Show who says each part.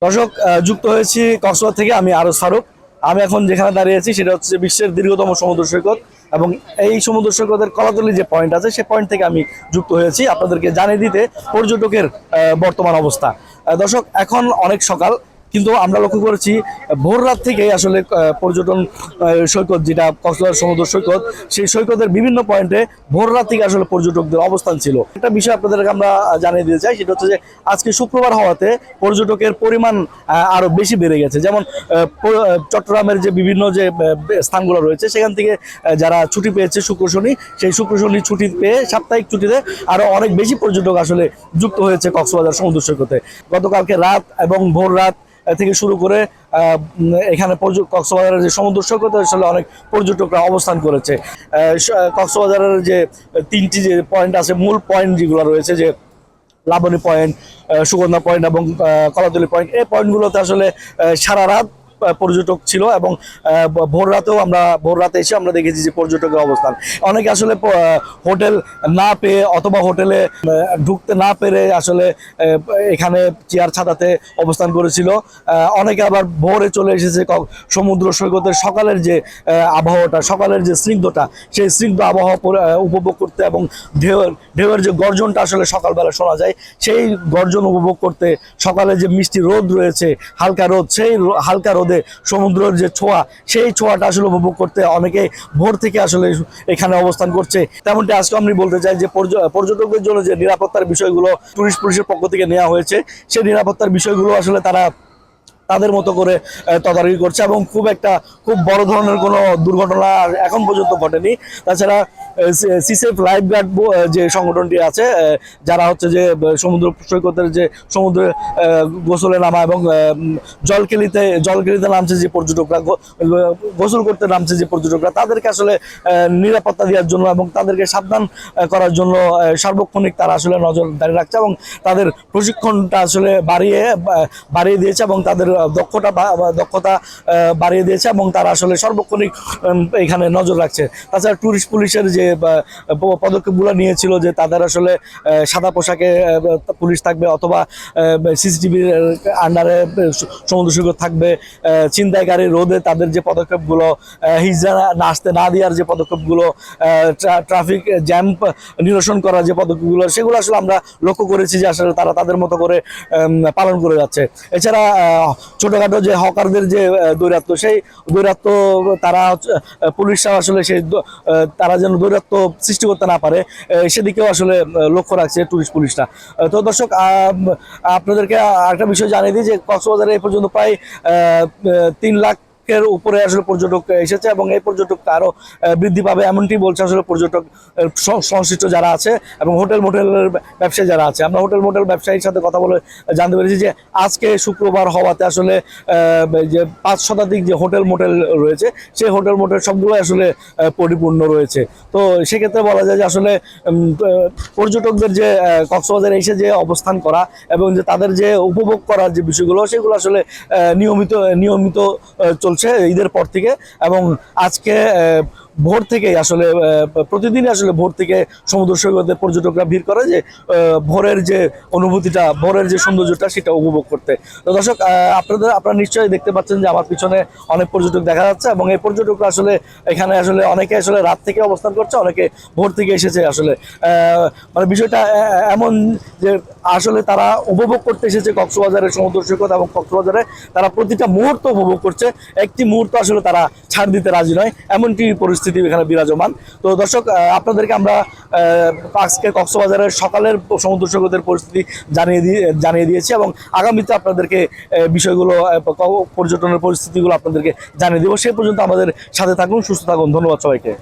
Speaker 1: দর্শক, যুক্ত হয়েছি কক্সবাজার থেকে। আমি আরজ ফারুক। আমি এখন যেখানে দাঁড়িয়ে আছি সেটা হচ্ছে বিশ্বের দীর্ঘতম সমুদ্র সৈকত, এবং এই সমুদ্র সৈকতের কলাতলি যে পয়েন্ট আছে সে পয়েন্ট থেকে আমি যুক্ত হয়েছি আপনাদেরকে জানিয়ে দিতে পর্যটকের বর্তমান অবস্থা। দর্শক, এখন অনেক সকাল, কিন্তু আমরা লক্ষ্য করেছি ভোর রাত থেকেই আসলে পর্যটন সৈকত, যেটা কক্সবাজার সমুদ্র সৈকত, সেই সৈকতের বিভিন্ন পয়েন্টে ভোর রাত থেকে আসলে পর্যটকদের অবস্থান ছিল। একটা বিষয় আপনাদেরকে আমরা জানিয়ে দিতে চাই, সেটা হচ্ছে যে আজকে শুক্রবার হওয়াতে পর্যটকের পরিমাণ আরো বেশি বেড়ে গেছে। যেমন চট্টগ্রামের যে বিভিন্ন যে স্থানগুলো রয়েছে সেখান থেকে যারা ছুটি পেয়েছে শুক্র শনি, সেই শুক্র শনি ছুটি পেয়ে সাপ্তাহিক ছুটিতে আরো অনেক বেশি পর্যটক আসলে যুক্ত হয়েছে কক্সবাজার সমুদ্র সৈকতে। গতকালকে রাত এবং ভোর রাত থেকে শুরু করে এখানে কক্সবাজারের যে সমুদ্র সৈকতে আসলে অনেক পর্যটকরা অবস্থান করেছে। কক্সবাজারের যে তিনটি যে পয়েন্ট আছে, মূল পয়েন্ট যেগুলো রয়েছে, যে লাবণী পয়েন্ট, সুগন্ধা পয়েন্ট এবং কলাতলি পয়েন্ট, এই পয়েন্টগুলোতে আসলে সারা রাত পর্যটক ছিল, এবং ভোর রাতে এসে আমরা দেখেছি যে পর্যটকের অবস্থান। অনেকে আসলে হোটেল না পেয়ে অথবা হোটেলে ঢুকতে না পেরে আসলে এখানে চেয়ার ছাতাতে অবস্থান করেছিল। অনেকে আবার ভোরে চলে এসেছে সমুদ্র সৈকতের সকালের যে আবহাওয়াটা, সকালের যে স্নিগ্ধতা, সেই স্নিগ্ধ আবহাওয়া উপভোগ করতে, এবং ঢেউয়ের যে গর্জনটা আসলে সকালবেলা শোনা যায়, সেই গর্জন উপভোগ করতে, সকালে যে মিষ্টি রোদ রয়েছে, হালকা রোদ, সেই হালকা রোদে সমুদ্রের যে ছোঁয়া, সেই ছোঁয়াটা আসলে উপভোগ করতে অনেকে ভোর থেকে আসলে এখানে অবস্থান করছে। তেমনটি আজকে আমি বলতে চাই যে পর্যটকদের জন্য যে নিরাপত্তার বিষয়গুলো টুরিস্ট পুলিশের পক্ষ থেকে নেওয়া হয়েছে, সেই নিরাপত্তার বিষয়গুলো আসলে তারা তাদের মতো করে তদারকি করছে, এবং খুব বড় ধরনের কোনো দুর্ঘটনা এখন পর্যন্ত ঘটেনি। তাছাড়া সিসেফ লাইফ গার্ড যে সংগঠনটি আছে, যারা হচ্ছে যে সমুদ্র সৈকতের যে সমুদ্রে গোসলে নামা এবং জলকেলিতে নামছে যে পর্যটকরা, গোসল করতে নামছে যে পর্যটকরা, তাদেরকে আসলে নিরাপত্তা দেওয়ার জন্য এবং তাদেরকে সাবধান করার জন্য সার্বক্ষণিক তারা আসলে নজরদারি রাখছে, এবং তাদের প্রশিক্ষণটা আসলে বাড়িয়ে দিয়েছে, এবং তাদের দক্ষতা বাড়িয়ে দিয়েছে, এবং তারা আসলে সার্বক্ষণিক এখানে নজর রাখছে। তাছাড়া টুরিস্ট পুলিশের যে পদক্ষেপগুলো নিয়েছিল, যে তাদের আসলে সাদা পোশাকে পুলিশ থাকবে, অথবা সিসিটিভির আন্ডারে সমুদ্র সৈকত থাকবে, ছিনতাইকারী রোধে তাদের যে পদক্ষেপগুলো, হিজড়া আসতে না দেওয়ার যে পদক্ষেপগুলো, ট্রাফিক জ্যাম নিরসন করার যে পদক্ষেপগুলো, সেগুলো আসলে আমরা লক্ষ্য করেছি যে আসলে তারা তাদের মতো করে পালন করে যাচ্ছে। এছাড়া ছোটখাটো যে হকারদের যে দৌরাত্ম্য, সেই দৌরাত্ম্য তারা পুলিশরা আসলে তারা যেন দৌরাত্ম্য সৃষ্টি করতে না পারে, সেদিকেও আসলে লক্ষ্য রাখছে টুরিস্ট পুলিশরা। তো দর্শক, আপনাদেরকে একটা বিষয় জানিয়ে দিই যে কক্সবাজারে এই পর্যন্ত প্রায় 3 লাখ এর উপরে আসলে পর্যটক এসেছে, এবং এই পর্যটক আরো বৃদ্ধি পাবে এমনটি বলছে আসলে পর্যটক সংশ্লিষ্ট যারা আছে, এবং মোটেলের ব্যবসায়ী যারা আছে। আমরা মোটেল ব্যবসায়ীর সাথে কথা বলে জানতে পেরেছি যে আজকে শুক্রবার হওয়াতে আসলে যে 5 শতাধিক যে মোটেল রয়েছে, সেই মোটেল সবগুলো আসলে পরিপূর্ণ রয়েছে। তো সেক্ষেত্রে বলা যায় যে আসলে পর্যটকদের যে কক্সবাজারে এসে যে অবস্থান করা এবং যে তাদের যে উপভোগ করার যে বিষয়গুলো, সেগুলো আসলে নিয়মিত চলছে ঈদের পর থেকে। এবং আজকে ভোর থেকে আসলে প্রতিদিনই আসলে ভোর থেকে সমুদ্র সৈকতে পর্যটকরা ভিড় করে, যে ভোরের যে অনুভূতিটা, ভোরের যে সৌন্দর্যটা, সেটা উপভোগ করতে। তো দর্শক, আপনারা নিশ্চয়ই দেখতে পাচ্ছেন যে আমার পিছনে অনেক পর্যটক দেখা যাচ্ছে, এবং এই পর্যটকরা আসলে এখানে আসলে অনেকে আসলে রাত থেকে অবস্থান করছে, অনেকে ভোর থেকে এসেছে। আসলে মানে বিষয়টা এমন যে আসলে তারা উপভোগ করতে এসেছে কক্সবাজারের সমুদ্র সৈকত, এবং কক্সবাজারে তারা প্রতিটা মুহূর্ত উপভোগ করছে, একটি মুহূর্ত আসলে তারা ছাড় দিতে রাজি নয়, এমনটি পরিস্থিতি এখানে বিরাজমান। তো দর্শক, আপনাদেরকে আমরা আজকে কক্সবাজারের সকালের সমুদ্র সৈকতের পরিস্থিতি জানিয়ে দিয়েছি, এবং আগামীতে আপনাদেরকে বিষয়গুলো, পর্যটনের পরিস্থিতিগুলো আপনাদেরকে জানিয়ে দেবো। সেই পর্যন্ত আমাদের সাথে থাকুন, সুস্থ থাকুন। ধন্যবাদ সবাইকে।